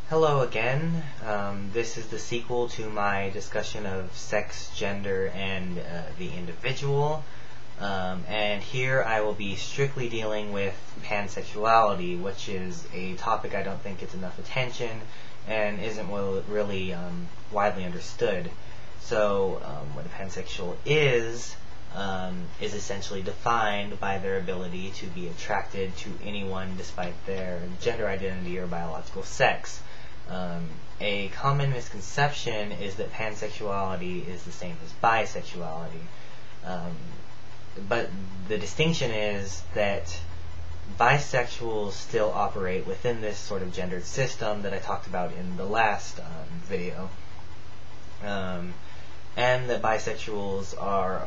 Hello again. This is the sequel to my discussion of sex, gender, and the individual. And here I will be strictly dealing with pansexuality, which is a topic I don't think gets enough attention and isn't really widely understood. So what a pansexual is essentially defined by their ability to be attracted to anyone despite their gender identity or biological sex. A common misconception is that pansexuality is the same as bisexuality. But the distinction is that bisexuals still operate within this sort of gendered system that I talked about in the last video. And that bisexuals are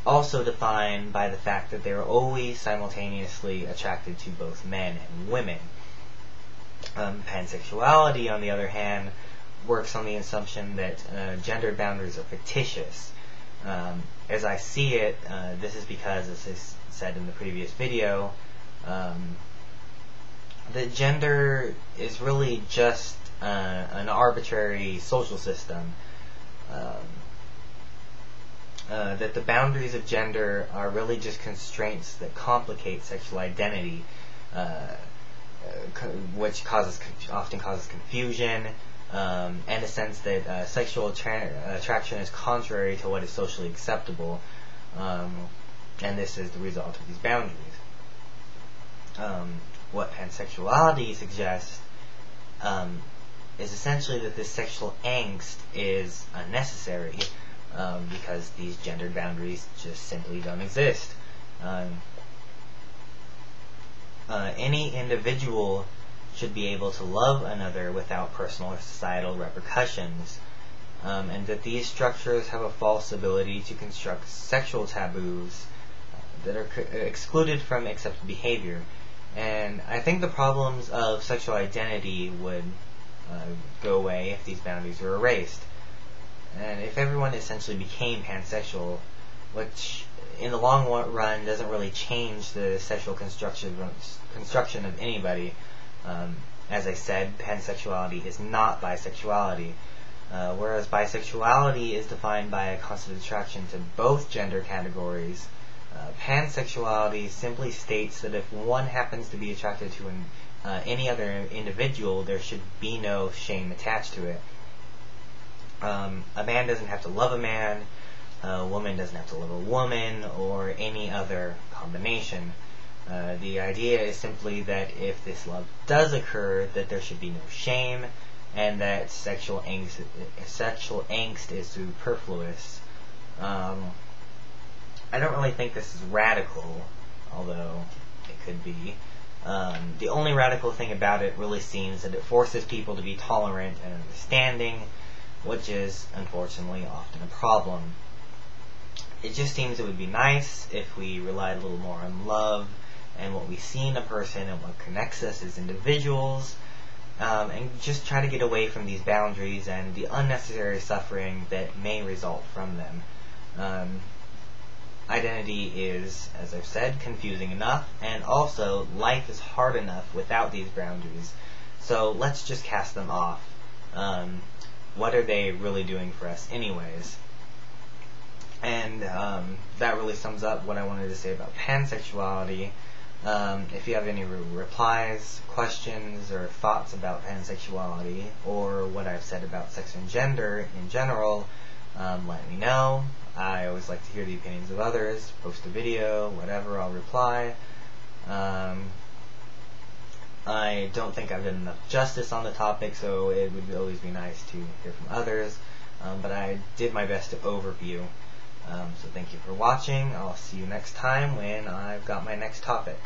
also defined by the fact that they are always simultaneously attracted to both men and women. Pansexuality, on the other hand, works on the assumption that gendered boundaries are fictitious. As I see it, this is because, as I said in the previous video, that gender is really just an arbitrary social system. That the boundaries of gender are really just constraints that complicate sexual identity, which often causes confusion, and a sense that sexual attraction is contrary to what is socially acceptable, and this is the result of these boundaries. What pansexuality suggests is essentially that this sexual angst is unnecessary, because these gendered boundaries just simply don't exist. Any individual should be able to love another without personal or societal repercussions, and that these structures have a false ability to construct sexual taboos that are excluded from accepted behavior. And I think the problems of sexual identity would go away if these boundaries were erased. And if everyone essentially became pansexual, which in the long run doesn't really change the sexual construction of anybody. As I said, pansexuality is not bisexuality, whereas bisexuality is defined by a constant attraction to both gender categories. Pansexuality simply states that if one happens to be attracted to any other individual, there should be no shame attached to it. A man doesn't have to love a man, a woman doesn't have to love a woman, or any other combination. The idea is simply that if this love does occur, that there should be no shame, and that sexual angst is superfluous. I don't really think this is radical, although it could be. The only radical thing about it really seems that it forces people to be tolerant and understanding, which is, unfortunately, often a problem. It just seems it would be nice if we relied a little more on love and what we see in a person and what connects us as individuals, and just try to get away from these boundaries and the unnecessary suffering that may result from them. Identity is, as I've said, confusing enough, and also life is hard enough without these boundaries, so let's just cast them off. What are they really doing for us anyways? And that really sums up what I wanted to say about pansexuality. If you have any replies, questions, or thoughts about pansexuality, or what I've said about sex and gender in general, let me know. I always like to hear the opinions of others. Post a video, whatever, I'll reply. I don't think I've done enough justice on the topic, so it would always be nice to hear from others. But I did my best to overview. So thank you for watching. I'll see you next time when I've got my next topic.